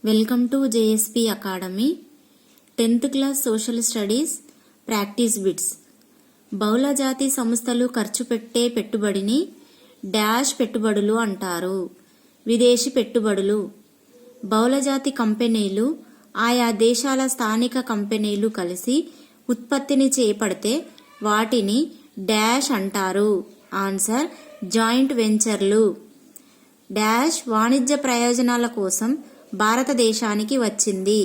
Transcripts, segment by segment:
Welcome to JSP academy 10th class social studies practice bits. బహుళజాతి సంస్థలు ఖర్చు పెట్టే పెట్టుబడిని డాష్ పెట్టుబడులు అంటారు. విదేశీ పెట్టుబడులు. బహుళజాతి కంపెనీలు ఆయా దేశాల స్థానిక కంపెనీలు కలిసి ఉత్పత్తిని చేపడితే వాటిని డాష్ అంటారు. ఆన్సర్ జాయింట్ వెంచర్లు. డాష్ వాణిజ్య ప్రయోజనాల కోసం భారతదేశానికి వచ్చింది.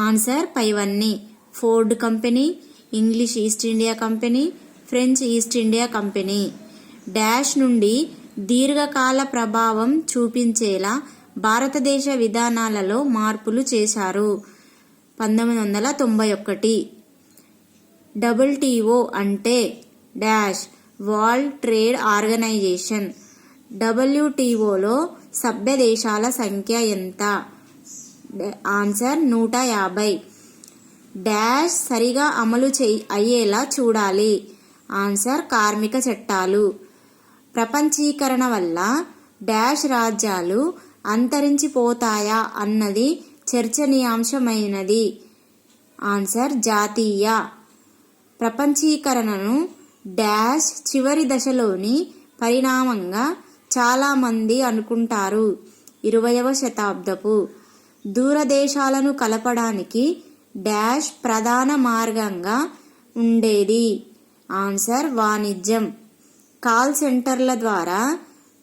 ఆన్సర్ పైవన్నీ. Ford company, English east India company, French east India company. Dash నుండి దీర్ఘకాల ప్రభావం చూపించేలా భారతదేశ విధానాలలో మార్పులు చేశారు. 1991. WTO అంటే డాష్ వరల్డ్ ట్రేడ్ ఆర్గనైజేషన్. WTOలో సభ్య దేశాల సంఖ్య ఎంత? ఆన్సర్ 150. డాష్ సరిగా అమలు అయ్యేలా చూడాలి. ఆన్సర్ కార్మిక చట్టాలు. ప్రపంచీకరణ వల్ల డాష్ రాజ్యాలు అంతరించిపోతాయా అన్నది చర్చనీయాంశమైనది. ఆన్సర్ జాతీయ. ప్రపంచీకరణను డాష్ చివరి దశలోని పరిణామంగా చాలామంది అనుకుంటారు. 20వ శతాబ్దపు దూరదేశాలను కలపడానికి డాష్ ప్రధాన మార్గంగా ఉండేది. ఆన్సర్ వాణిజ్యం. కాల్ సెంటర్ల ద్వారా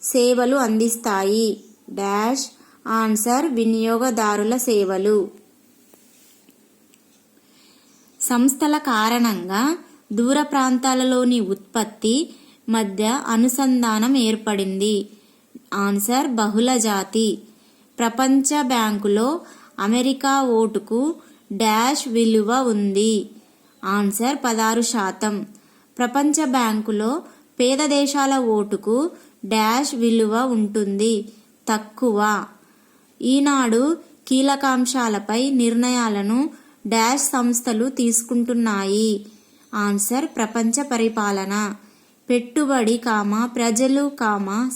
సేవలు అందిస్తాయి. డాష్ ఆన్సర్ వినియోగదారుల సేవలు. సంస్థల కారణంగా దూర ప్రాంతాలలోని ఉత్పత్తి మధ్య అనుసంధానం ఏర్పడింది. ఆన్సర్ బహుళజాతి. ప్రపంచ బ్యాంకులో అమెరికా ఓటుకు డాష్ విలువ ఉంది. ఆన్సర్ 16%. ప్రపంచ బ్యాంకులో పేద దేశాల ఓటుకు డాష్ విలువ ఉంటుంది, తక్కువ. ఈనాడు కీలకాంశాలపై నిర్ణయాలను డాష్ సంస్థలు తీసుకుంటున్నాయి. ఆన్సర్ ప్రపంచ పరిపాలన. పెట్టుబడి, ప్రజలు,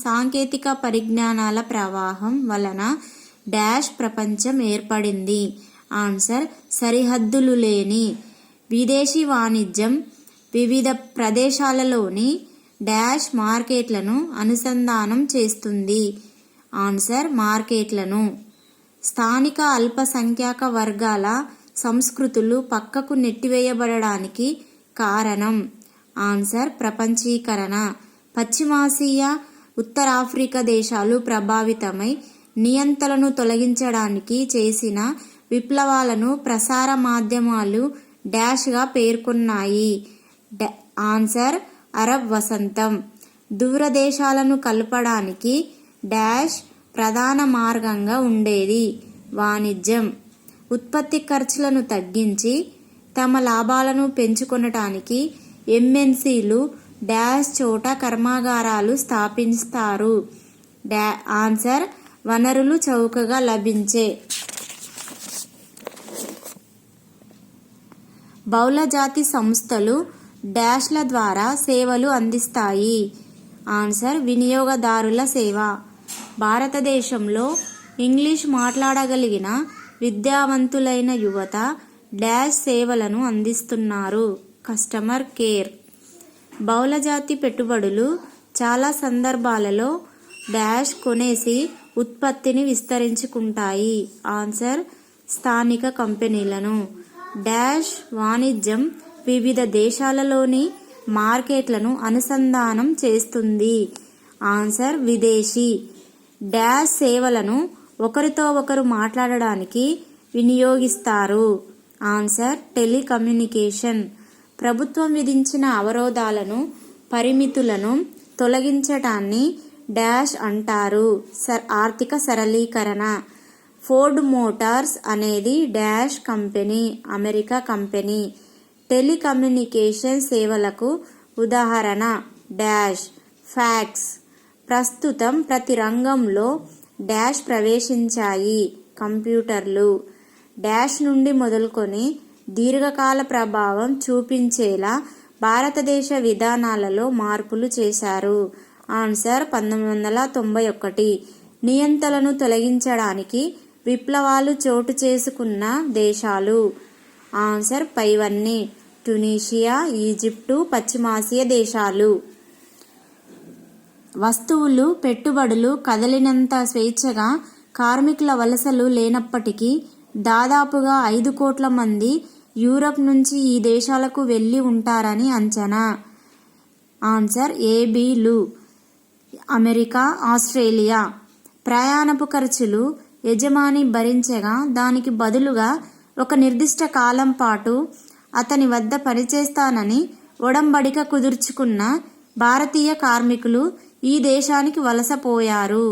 సాంకేతిక పరిజ్ఞానాల ప్రవాహం వలన డాష్ ప్రపంచం ఏర్పడింది. ఆన్సర్ సరిహద్దులు లేని విదేశీ వాణిజ్యం వివిధ ప్రదేశాలలోని డాష్ మార్కెట్లను అనుసంధానం చేస్తుంది. ఆన్సర్ మార్కెట్లను. స్థానిక అల్పసంఖ్యాక వర్గాల సంస్కృతులు పక్కకు నెట్టివేయబడడానికి కారణం. ఆన్సర్ ప్రపంచీకరణ. పశ్చిమాసియా, ఉత్తరాఫ్రికా దేశాలు ప్రభావితమై నియంత్రణను తొలగించడానికి చేసిన విప్లవాలను ప్రసార మాధ్యమాలు డాష్గా పేర్కొన్నాయి. ఆన్సర్ అరబ్ వసంతం. దూరదేశాలను కలపడానికి డాష్ ప్రధాన మార్గంగా ఉండేది. వాణిజ్యం. ఉత్పత్తి ఖర్చులను తగ్గించి తమ లాభాలను పెంచుకొనటానికి MNCలు డాష్ చోట కర్మాగారాలు స్థాపిస్తారు. ఆన్సర్ వనరులు చౌకగా లభించే. బహుళజాతి సంస్థలు డాష్ల ద్వారా సేవలు అందిస్తాయి. ఆన్సర్ వినియోగదారుల సేవ. భారతదేశంలో ఇంగ్లీష్ మాట్లాడగలిగిన విద్యావంతులైన యువత డాష్ సేవలను అందిస్తున్నారు. Customer care. బహుళజాతి పెట్టుబడులు చాలా సందర్భాలలో డాష్ కొనేసి ఉత్పత్తిని విస్తరించుకుంటాయి. ఆన్సర్ స్థానిక కంపెనీలను. డాష్ వాణిజ్యం వివిధ దేశాలలోని మార్కెట్లను అనుసంధానం చేస్తుంది. ఆన్సర్ విదేశీ. డాష్ సేవలను ఒకరితో ఒకరు మాట్లాడడానికి వినియోగిస్తారు. Answer telecommunication. ప్రభుత్వం విధించిన అవరోధాలను, పరిమితులను తొలగించటాన్ని డాష్ అంటారు. ఆర్థిక సరళీకరణ. ఫోర్డ్ మోటార్స్ అనేది dash company, America company. Telecommunication సేవలకు ఉదాహరణ డాష్ ఫ్యాక్స్. ప్రస్తుతం ప్రతి రంగంలో డాష్ ప్రవేశించాయి. కంప్యూటర్లు. డాష్ నుండి మొదలుకొని దీర్ఘకాల ప్రభావం చూపించేలా భారతదేశ విధానాలలో మార్పులు చేశారు. ఆన్సర్ 1991. నియంత్రణను తొలగించడానికి విప్లవాలు చోటు చేసుకున్న దేశాలు. ఆన్సర్ పైవన్నీ. ట్యునీషియా, ఈజిప్టు, పశ్చిమాసియా దేశాలు. వస్తువులు, పెట్టుబడులు కదలినంత స్వేచ్ఛగా కార్మికుల వలసలు లేనప్పటికీ దాదాపుగా 5 కోట్ల మంది యూరప్ నుంచి ఈ దేశాలకు వెళ్ళి ఉంటారని అంచనా. ఆన్సర్ ఏబీలు. America, Australia. ప్రయాణపు ఖర్చులు యజమాని భరించగా దానికి బదులుగా ఒక నిర్దిష్ట కాలం పాటు అతని వద్ద పనిచేస్తానని ఒడంబడిక కుదుర్చుకున్న భారతీయ కార్మికులు ఈ దేశానికి వలసపోయారు.